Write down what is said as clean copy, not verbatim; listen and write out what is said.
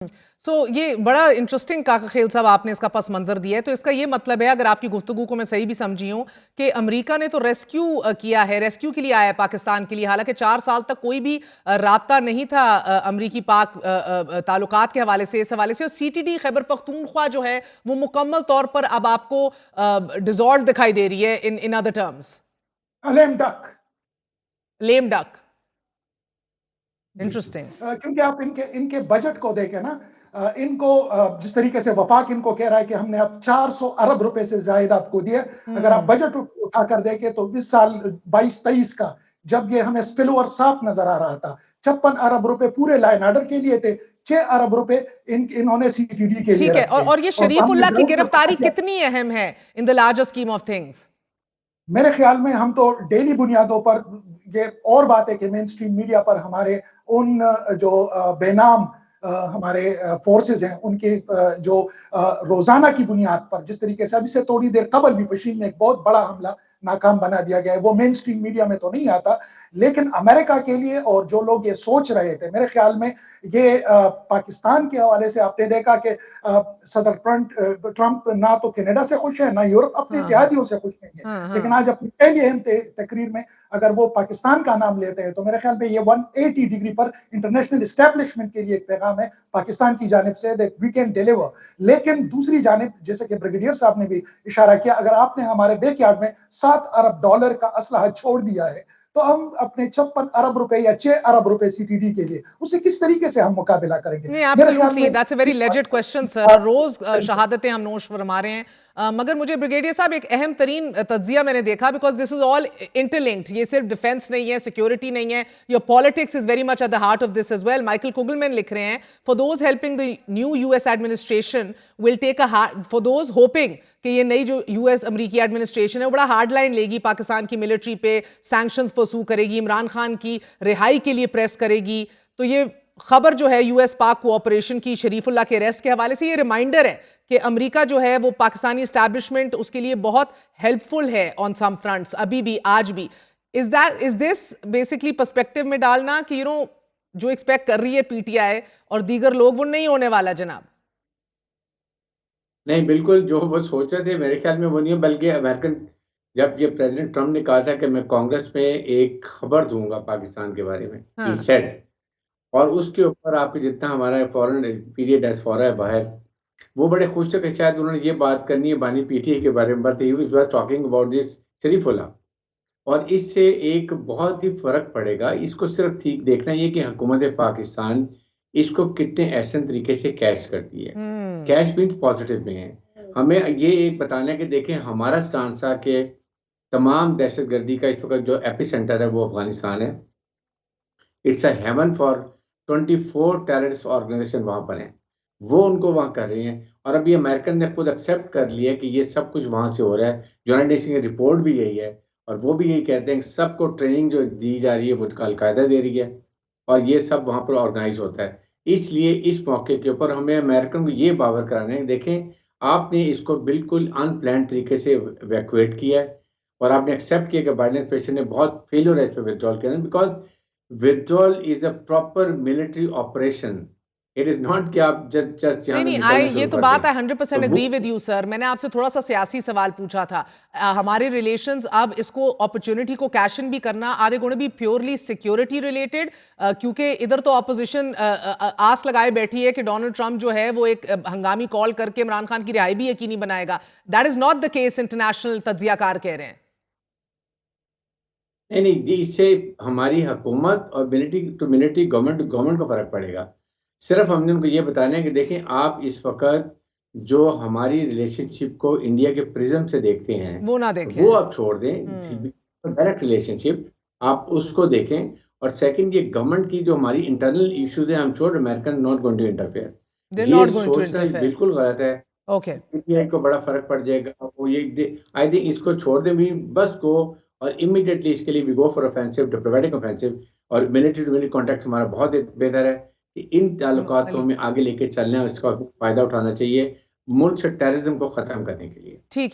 ये बड़ा इंटरेस्टिंग काका खेल साहब आपने इसका पस मंजर दिया है। तो इसका ये मतलब है, अगर आपकी गुफ्तगू को मैं सही भी समझी हूं, कि अमेरिका ने तो रेस्क्यू किया है, रेस्क्यू के लिए आया है पाकिस्तान के लिए। हालांकि 4 साल तक कोई भी राब्ता नहीं था अमरीकी पाक ताल्लुकात के हवाले से, इस हवाले से। और सीटीडी खैबर पख्तूनख्वा जो है वो मुकम्मल तौर पर अब आपको डिसॉल्व दिखाई दे रही है in other terms. Lame duck. Lame duck. जी। इंटरेस्टिंग। क्योंकि आप इनके इनके बजट को देखें ना, इनको जिस तरीके से वफाक इनको कह रहा है कि हमने अब 400 अरब रुपए से ज्यादा आपको दिए। अगर आप बजट उठाकर देखें तो इस साल 22-23 का, जब ये हमें स्पिल ओवर साफ नजर आ रहा था, 56 अरब रुपए पूरे लाइन ऑर्डर के लिए थे, 6 अरब रुपए इन्होंने सीटीडी के लिए ठीक है। रखे। और ये शरीफुल्लाह की गिरफ्तारी कितनी अहम है in the larger scheme of things? मेरे ख्याल में हम तो डेली बुनियादों पर, ये और बात है कि मेन स्ट्रीम मीडिया पर हमारे उन जो बेनाम हमारे फोर्सेस हैं, उनके जो रोजाना की बुनियाद पर जिस तरीके से, अभी से थोड़ी देर कबल भी पशीन में एक बहुत बड़ा हमला नाकाम बना दिया गया है, वो मेन स्ट्रीम मीडिया में तो नहीं आता, लेकिन अमेरिका के लिए और जो लोग ये सोच रहे थे, मेरे ख्याल में ये पाकिस्तान के हवाले से आपने देखा कि सदर ट्रंप ना तो कनाडा से खुश है, ना यूरोप अपने इत्तेहादियों से खुश नहीं है। लेकिन आज अपनी पहली अहम तकरीर में अगर वो पाकिस्तान का नाम लेते हैं, तो मेरे ख्याल में ये 180 डिग्री पर इंटरनेशनल एस्टेब्लिशमेंट के लिए एक पैगाम है पाकिस्तान की जानिब से, दैट वी कैन डिलीवर। लेकिन दूसरी जानिब, जैसे कि ब्रिगेडियर साहब ने भी इशारा किया, अगर आपने हमारे बैकयार्ड में $7 अरब का असलहा छोड़ दिया है, तो हम अपने 56 अरब रुपए या 6 अरब रुपए सीटीडी के लिए उससे किस तरीके से हम मुकाबला करेंगे? नहीं, absolutely, that's a very legit question sir. रोज शहादतें हम नोश फरमा रहे हैं, मगर मुझे ब्रिगेडियर साहब एक अहम तरीन तज्जिया मैंने देखा, because this is all interlinked. ये सिर्फ डिफेंस नहीं है, सिक्योरिटी नहीं है, your politics is very much at the heart of this as well. Michael Kugelman लिख रहे हैं, for those helping the new US administration will take for those hoping कि ये नई जो यूएस अमरीकी एडमिनिस्ट्रेशन है वो बड़ा हार्ड लाइन लेगी पाकिस्तान की मिलिट्री पे, सैंक्शंस परसू करेगी, इमरान खान की रिहाई के लिए प्रेस करेगी। तो ये खबर जो है यूएस पाक कोऑपरेशन की, शरीफुल्लाह के अरेस्ट के हवाले से, ये रिमाइंडर है कि अमेरिका जो है वो पाकिस्तानी एस्टैब्लिशमेंट उसके लिए बहुत हेल्पफुल है ऑन सम फ्रंट्स, अभी भी, आज भी। इज दिस बेसिकली पर्सपेक्टिव में डालना कि जो एक्सपेक्ट कर रही है पीटीआई और दीगर लोग, वो नहीं होने वाला जनाब? नहीं, बिल्कुल जो वो सोच रहे थे मेरे ख्याल में वो नहीं है, बल्कि अमेरिकन, जब ये प्रेसिडेंट ट्रम्प ने कहा था कि मैं कांग्रेस में एक खबर दूंगा पाकिस्तान के बारे में, ही सेड, और उसके ऊपर आपके जितना हमारा फॉरेन पीरियड डायस्पोरा है बाहर, वो बड़े खुश थे कि शायद उन्होंने ये बात करनी है बानी पीटीआई के बारे में, but he was talking about this Sharifullah. और इससे एक बहुत ही फर्क पड़ेगा। इसको सिर्फ ठीक देखना ये कि हुकूमत पाकिस्तान इसको कितने ऐसे तरीके से कैश करती है। कैश मीन्स पॉजिटिव में है। हमें ये एक बताना है कि देखें, हमारा स्टांस था कि तमाम दहशतगर्दी का इस वक्त जो एपिसेंटर है वो अफगानिस्तान है। It's a haven for 24 terrorist organisation वहां पर हैं, वो उनको वहां कर रहे हैं। और अभी अमेरिकन ने खुद एक्सेप्ट कर लिया कि ये सब कुछ वहां से हो रहा है। यूनाइटेड नेशन की रिपोर्ट भी यही है, और वो भी यही कहते हैं कि सबको ट्रेनिंग जो दी जा रही है वो अलकायदा दे रही है, और ये सब वहां पर ऑर्गेनाइज होता है। इसलिए इस मौके के ऊपर हमें अमेरिकन को ये बावर कराना है, देखें आपने इसको बिल्कुल अनप्लान तरीके से इवैक्यूएट किया है, और आपने एक्सेप्ट किया कि बाइडेन एडमिनिस्ट्रेशन ने बहुत फेलियर है इस पर विथड्रॉल किया, because withdrawal is a proper military operation. It is not कि आप जस्ट नहीं, ये तो बात है 100% एग्री विद यू सर। मैंने आपसे थोड़ा सा सियासी सवाल पूछा था। हमारे रिलेशंस अब इसको अपॉर्चुनिटी को कैश इन भी करना, are they going to be purely security related? क्योंकि इधर तो ऑपोजिशन आस लगाए बैठी है कि डोनाल्ड ट्रंप जो है वो एक हंगामी कॉल करके इमरान खान की रिहाई भी यकीनी बनाएगा। That is not the case, international तज्जियाकार कह रहे हैं। नहीं, इससे हमारी हुकूमत और मिलिट्री गवर्नमेंट को फर्क पड़ेगा। सिर्फ हमने उनको ये बताना है कि देखें, आप इस वक्त जो हमारी रिलेशनशिप को इंडिया के प्रिज्म से देखते हैं वो ना देखें, वो आप छोड़ दें। डायरेक्ट रिलेशनशिप आप उसको देखें। और सेकंड, ये गवर्नमेंट की जो हमारी इंटरनल इश्यूज है, I am sure American not going to interfere. ये सोचना बिल्कुल गलत है। ओके, पीटीआई को बड़ा फर्क पड़ जाएगा। वो ये आई थिंक इसको छोड़ दें भी, बस को, और इमीडिएटली इसके लिए we go for offensive, diplomatic offensive, और मिलिट्री टू मिलिट्री कॉन्टैक्ट हमारा बहुत बेहतर है कि इन ताल्लुकात को हमें आगे लेके चलना है और इसका फायदा उठाना चाहिए मुल्क से टेररिज्म को खत्म करने के लिए। ठीक है।